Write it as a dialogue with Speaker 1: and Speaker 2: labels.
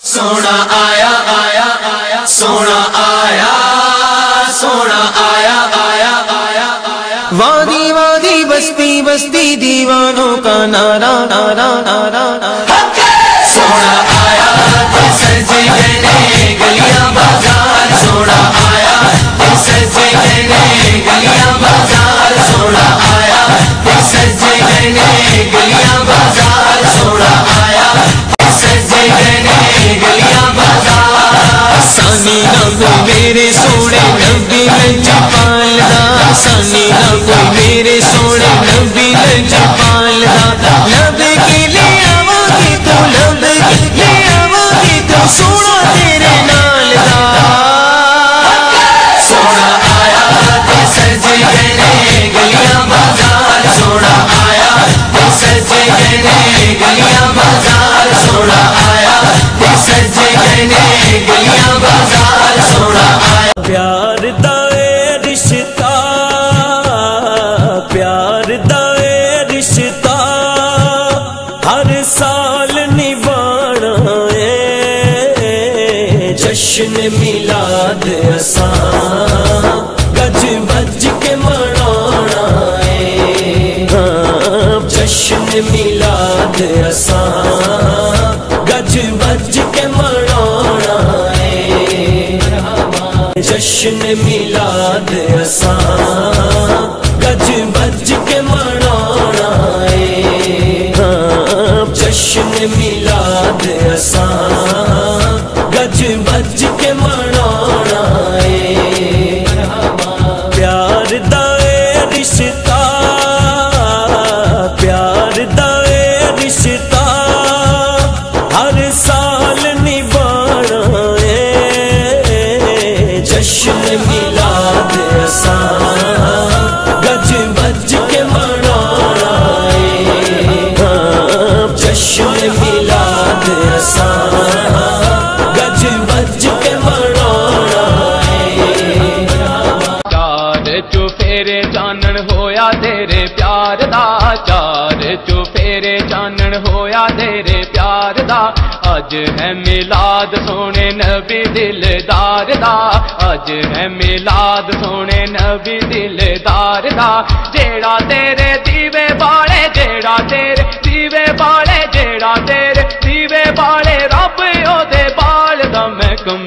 Speaker 1: سونا آیا آیا آیا سونا آیا سونا آیا آیا آیا آیا
Speaker 2: وادی وادی بستی بستی دیوانوں کا نعرہ نعرہ نعرہ
Speaker 1: سونا آیا سج گئے گلیاں بازار سونا آیا سج گئے گلیاں بازار سونا آیا سج گئے گلیاں بازار سونا آیا سج گئے گلیاں بازار
Speaker 2: سانی نہ کوئی میرے سونے نبی لج پالدا سانی نہ کوئی میرے سونے نبی لج پالدا لب کے لے آواگی تو لب کے لے آواگی تو سونا تیرے نال دا
Speaker 1: سونا آیا سج گئے گلیاں بازار سونا آیا سج گئے گلیاں بازار سونا آیا سج گئے گلیاں بازار سونا آیا
Speaker 2: پیار دا اے رشتہ پیار دا اے رشتہ ہر سال نبھانا ہے جشن میلاد اساں گج بج کے منانا ہے جشن میلاد اساں گج بج کے منانا ہے جشن میلاد اساں گج بج کے منانا ہے جشن میلاد اساں گج بج کے منانا ہے پیار دا اے رشتہ پیار دا اے رشتہ ہر سال نبھانا ہے جشن میلاد اساں گج بج کے منانا ہے جشن میلاد اساں گج بج کے منانا ہے
Speaker 3: چار چوفیرے چانن ہویا تیرے پیار دا چار چوفیرے چانن ہویا تیرے پیار دا اج ہے میلاد سونے نبی دلدار دا اج ہے میلاد سونے نبی دلدار دا جیڑا تیرے دیوے بالے جیڑا تیرے دیوے بالے جیڑا تیرے دیوے بالے رب او دے بال دا میں کم